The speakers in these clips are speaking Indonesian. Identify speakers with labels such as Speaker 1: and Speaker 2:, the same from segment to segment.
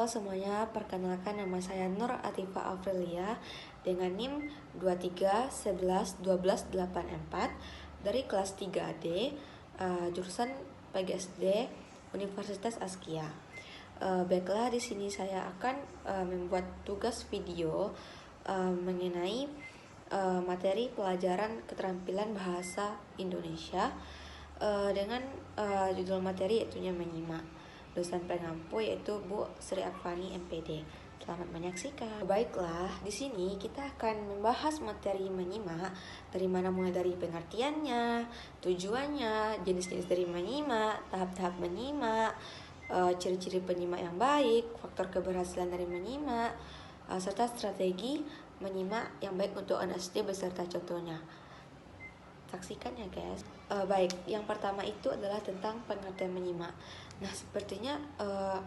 Speaker 1: Halo semuanya, perkenalkan nama saya Nur Atifa Afrilia dengan NIM 23111284 dari kelas 3D, jurusan PGSD Universitas Askia. Baiklah, di sini saya akan membuat tugas video mengenai materi pelajaran keterampilan bahasa Indonesia dengan judul materi yaitu menyimak. Dosen pengampu yaitu Bu Sri Afani MPD. Selamat menyaksikan. Baiklah, di sini kita akan membahas materi menyimak dari mana mulai dari pengertiannya, tujuannya, jenis-jenis dari menyimak, tahap-tahap menyimak, ciri-ciri penyimak yang baik, faktor keberhasilan dari menyimak, serta strategi menyimak yang baik untuk anak SD beserta contohnya. Saksikan ya guys. Baik, yang pertama itu adalah tentang pengertian menyimak. Nah, sepertinya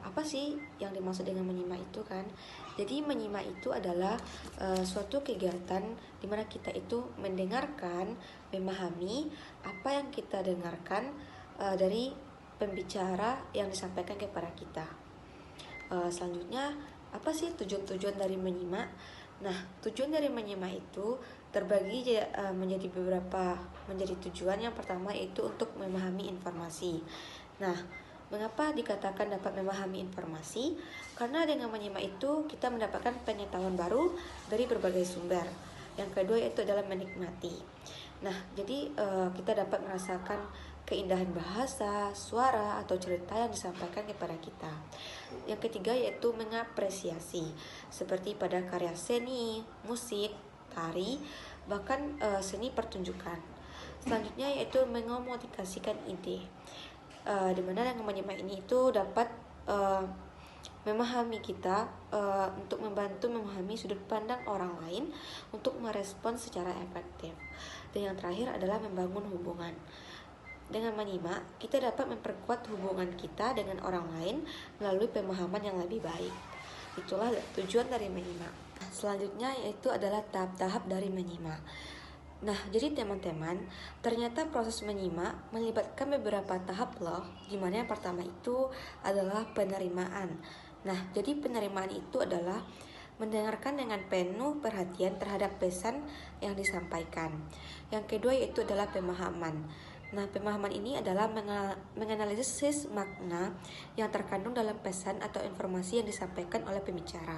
Speaker 1: apa sih yang dimaksud dengan menyimak itu kan? Jadi menyimak itu adalah suatu kegiatan di mana kita itu mendengarkan, memahami apa yang kita dengarkan dari pembicara yang disampaikan kepada kita. Selanjutnya, apa sih tujuan-tujuan dari menyimak? Nah, tujuan dari menyimak itu terbagi menjadi tujuan. Yang pertama yaitu untuk memahami informasi. Nah, mengapa dikatakan dapat memahami informasi? Karena dengan menyimak itu kita mendapatkan pengetahuan baru dari berbagai sumber. Yang kedua yaitu adalah menikmati. Nah, jadi kita dapat merasakan keindahan bahasa, suara, atau cerita yang disampaikan kepada kita. Yang ketiga yaitu mengapresiasi, seperti pada karya seni, musik, tari, bahkan seni pertunjukan. Selanjutnya yaitu mengomunikasikan ide, di mana dengan menyimak ini itu dapat memahami kita untuk membantu memahami sudut pandang orang lain untuk merespon secara efektif. Dan yang terakhir adalah membangun hubungan. Dengan menyimak, kita dapat memperkuat hubungan kita dengan orang lain melalui pemahaman yang lebih baik. Itulah tujuan dari menyimak. Selanjutnya yaitu adalah tahap-tahap dari menyimak. Nah, jadi teman-teman, ternyata proses menyimak melibatkan beberapa tahap loh. Dimana yang pertama itu adalah penerimaan. Nah, jadi penerimaan itu adalah mendengarkan dengan penuh perhatian terhadap pesan yang disampaikan. Yang kedua yaitu adalah pemahaman. Nah, pemahaman ini adalah menganalisis makna yang terkandung dalam pesan atau informasi yang disampaikan oleh pembicara.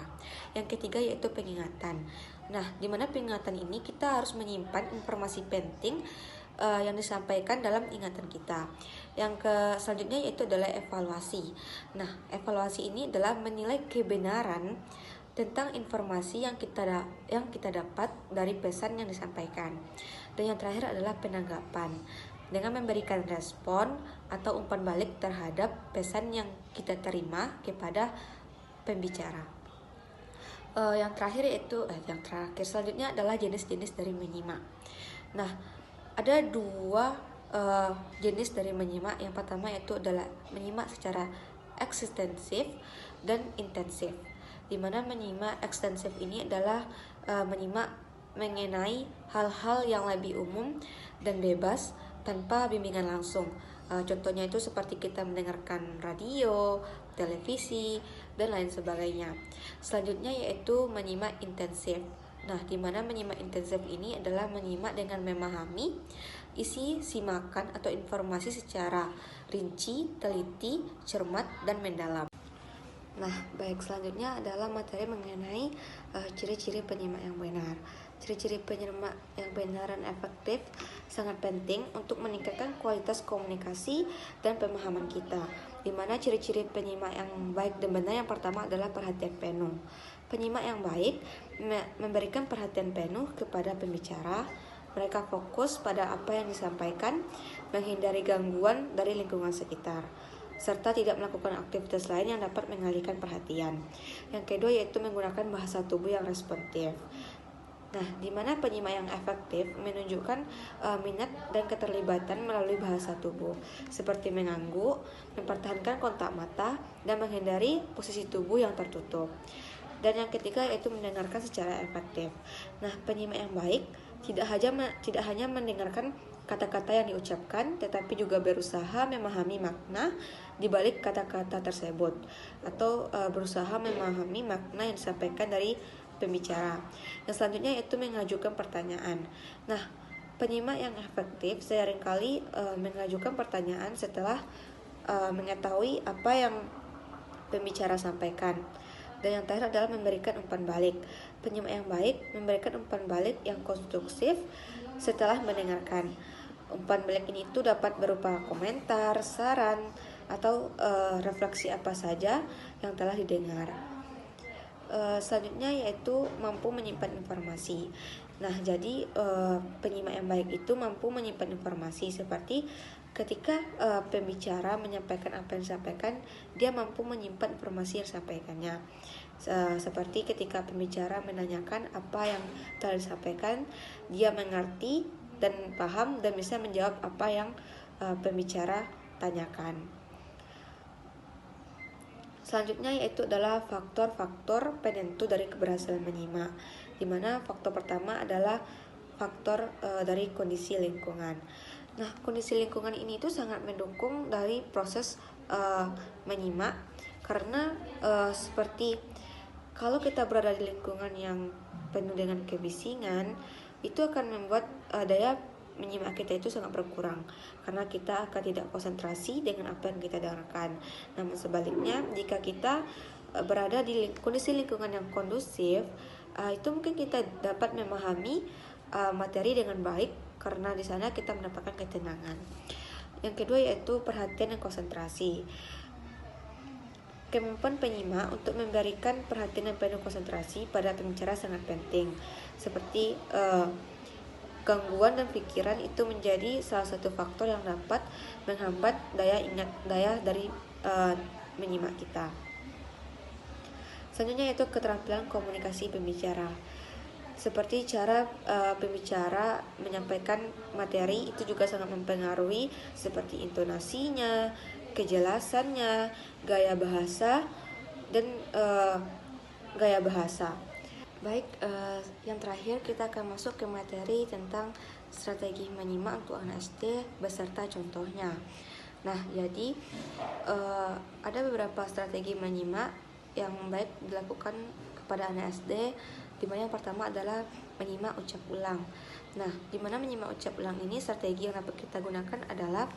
Speaker 1: Yang ketiga yaitu pengingatan. Nah, di mana pengingatan ini kita harus menyimpan informasi penting yang disampaikan dalam ingatan kita. Selanjutnya yaitu adalah evaluasi. Nah, evaluasi ini adalah menilai kebenaran tentang informasi yang kita dapat dari pesan yang disampaikan. Dan yang terakhir adalah penanggapan, dengan memberikan respon atau umpan balik terhadap pesan yang kita terima kepada pembicara. Yang terakhir selanjutnya adalah jenis-jenis dari menyimak. Nah, ada dua jenis dari menyimak. Yang pertama yaitu adalah menyimak secara ekstensif dan intensif. Di mana menyimak ekstensif ini adalah menyimak mengenai hal-hal yang lebih umum dan bebas tanpa bimbingan langsung. Contohnya itu seperti kita mendengarkan radio, televisi, dan lain sebagainya. Selanjutnya yaitu menyimak intensif. Nah, di mana menyimak intensif ini adalah menyimak dengan memahami isi simakan atau informasi secara rinci, teliti, cermat, dan mendalam. Nah, baik, selanjutnya adalah materi mengenai ciri-ciri penyimak yang benar. Ciri-ciri penyimak yang benar dan efektif sangat penting untuk meningkatkan kualitas komunikasi dan pemahaman kita. Di mana ciri-ciri penyimak yang baik dan benar yang pertama adalah perhatian penuh. Penyimak yang baik memberikan perhatian penuh kepada pembicara. Mereka fokus pada apa yang disampaikan, menghindari gangguan dari lingkungan sekitar, serta tidak melakukan aktivitas lain yang dapat mengalihkan perhatian. Yang kedua yaitu menggunakan bahasa tubuh yang responsif. Nah, di mana penyimak yang efektif menunjukkan minat dan keterlibatan melalui bahasa tubuh, seperti mengangguk, mempertahankan kontak mata, dan menghindari posisi tubuh yang tertutup. Dan yang ketiga yaitu mendengarkan secara efektif. Nah, penyimak yang baik tidak hanya mendengarkan kata-kata yang diucapkan, tetapi juga berusaha memahami makna di balik kata-kata tersebut, atau berusaha memahami makna yang disampaikan dari pembicara. Yang selanjutnya yaitu mengajukan pertanyaan. Nah, penyimak yang efektif seringkali mengajukan pertanyaan setelah mengetahui apa yang pembicara sampaikan. Dan yang terakhir adalah memberikan umpan balik. Penyimak yang baik memberikan umpan balik yang konstruktif setelah mendengarkan. Umpan balik ini itu dapat berupa komentar, saran, atau refleksi apa saja yang telah didengar. Selanjutnya yaitu mampu menyimpan informasi. Nah, jadi penyimak yang baik itu mampu menyimpan informasi, seperti ketika pembicara menyampaikan apa yang disampaikan, dia mampu menyimpan informasi yang disampaikannya. Seperti ketika pembicara menanyakan apa yang telah disampaikan, dia mengerti dan paham dan bisa menjawab apa yang pembicara tanyakan. Selanjutnya yaitu adalah faktor-faktor penentu dari keberhasilan menyimak, di mana faktor pertama adalah faktor dari kondisi lingkungan. Nah, kondisi lingkungan ini itu sangat mendukung dari proses menyimak, karena seperti kalau kita berada di lingkungan yang penuh dengan kebisingan, itu akan membuat daya menyimak kita itu sangat berkurang, karena kita akan tidak konsentrasi dengan apa yang kita dengarkan. Namun sebaliknya, jika kita berada di kondisi lingkungan yang kondusif, itu mungkin kita dapat memahami materi dengan baik, karena di sana kita mendapatkan ketenangan. Yang kedua yaitu perhatian dan konsentrasi. Kemampuan penyimak untuk memberikan perhatian dan penuh konsentrasi pada pembicara sangat penting. Seperti gangguan dan pikiran itu menjadi salah satu faktor yang dapat menghambat daya dari menyimak kita. Selanjutnya yaitu keterampilan komunikasi pembicara. Seperti cara pembicara menyampaikan materi itu juga sangat mempengaruhi, seperti intonasinya, kejelasannya, gaya bahasa, dan gaya bahasa. Baik, yang terakhir kita akan masuk ke materi tentang strategi menyimak untuk anak SD beserta contohnya. Nah, jadi ada beberapa strategi menyimak yang baik dilakukan kepada anak SD, di mana yang pertama adalah menyimak ucap ulang. Nah, di mana menyimak ucap ulang ini, strategi yang dapat kita gunakan adalah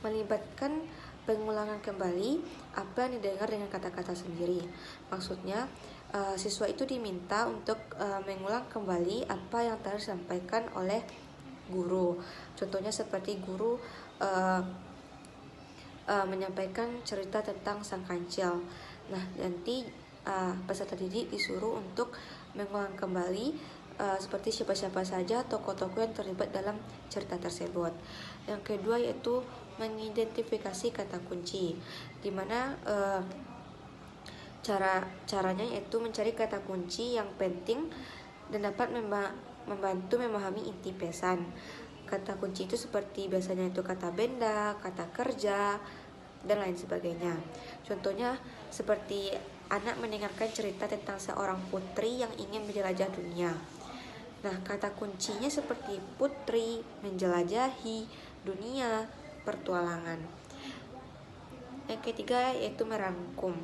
Speaker 1: melibatkan pengulangan kembali apa yang didengar dengan kata-kata sendiri. Maksudnya, siswa itu diminta untuk mengulang kembali apa yang telah disampaikan oleh guru. Contohnya seperti guru menyampaikan cerita tentang sang kancil. Nah, nanti peserta didik disuruh untuk mengulang kembali seperti siapa-siapa saja tokoh-tokoh yang terlibat dalam cerita tersebut. Yang kedua yaitu mengidentifikasi kata kunci, di mana caranya yaitu mencari kata kunci yang penting dan dapat membantu memahami inti pesan. Kata kunci itu seperti biasanya itu kata benda, kata kerja, dan lain sebagainya. Contohnya seperti anak mendengarkan cerita tentang seorang putri yang ingin menjelajah dunia. Nah, kata kuncinya seperti putri, menjelajahi, dunia, pertualangan. Yang ketiga yaitu merangkum.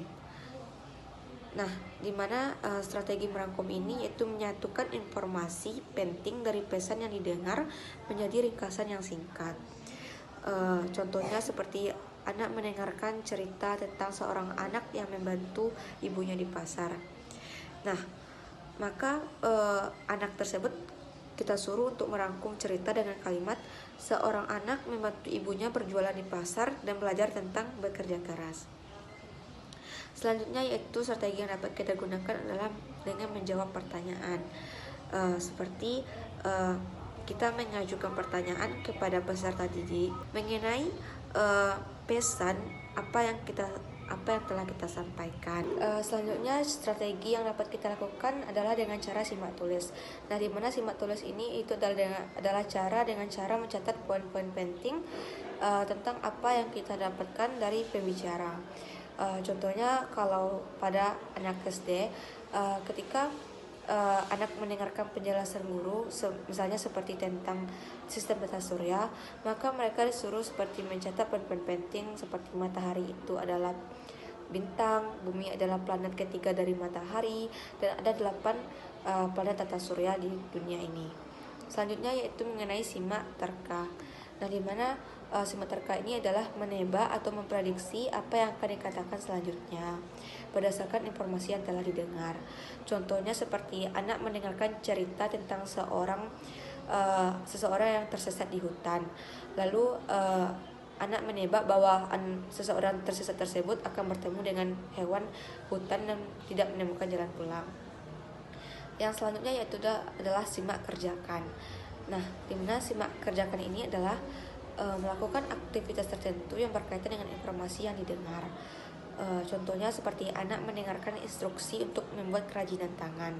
Speaker 1: Nah, di mana strategi merangkum ini yaitu menyatukan informasi penting dari pesan yang didengar menjadi ringkasan yang singkat. Contohnya seperti anak mendengarkan cerita tentang seorang anak yang membantu ibunya di pasar. Nah, maka anak tersebut kita suruh untuk merangkum cerita dengan kalimat seorang anak membantu ibunya berjualan di pasar dan belajar tentang bekerja keras. Selanjutnya yaitu strategi yang dapat kita gunakan adalah dengan menjawab pertanyaan. Seperti kita mengajukan pertanyaan kepada peserta didik mengenai pesan apa yang telah kita sampaikan. Selanjutnya strategi yang dapat kita lakukan adalah dengan cara simak tulis. Nah, di mana simak tulis ini itu adalah cara mencatat poin-poin penting tentang apa yang kita dapatkan dari pembicara. Contohnya kalau pada anak SD, ketika anak mendengarkan penjelasan guru, misalnya seperti tentang sistem tata surya, maka mereka disuruh seperti mencatat poin-poin penting seperti matahari itu adalah bintang, bumi adalah planet ketiga dari matahari, dan ada 8 planet tata surya di dunia ini. Selanjutnya yaitu mengenai simak terka. Nah, di mana simak terka ini adalah menebak atau memprediksi apa yang akan dikatakan selanjutnya berdasarkan informasi yang telah didengar. Contohnya seperti anak mendengarkan cerita tentang seseorang yang tersesat di hutan. Lalu anak menebak bahwa seseorang tersesat tersebut akan bertemu dengan hewan hutan dan tidak menemukan jalan pulang. Yang selanjutnya yaitu adalah simak kerjakan. Nah, dimana simak kerjakan ini adalah melakukan aktivitas tertentu yang berkaitan dengan informasi yang didengar. Contohnya seperti anak mendengarkan instruksi untuk membuat kerajinan tangan,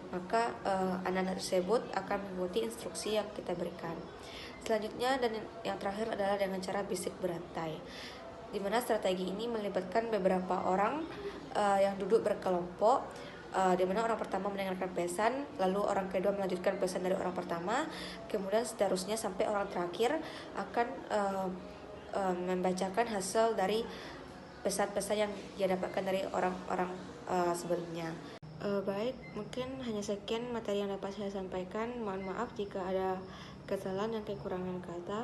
Speaker 1: maka anak-anak tersebut akan mengikuti instruksi yang kita berikan. Selanjutnya dan yang terakhir adalah dengan cara bisik berantai, di mana strategi ini melibatkan beberapa orang yang duduk berkelompok, di mana orang pertama mendengarkan pesan, lalu orang kedua melanjutkan pesan dari orang pertama, kemudian seterusnya sampai orang terakhir akan membacakan hasil dari pesan-pesan yang dia dapatkan dari orang-orang sebelumnya. Baik, mungkin hanya sekian materi yang dapat saya sampaikan. Mohon maaf jika ada kesalahan dan kekurangan kata.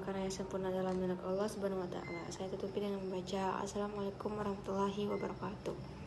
Speaker 1: Karena yang sempurna adalah milik Allah Subhanahu wa taala. Saya tutupi dengan membaca Assalamualaikum warahmatullahi wabarakatuh.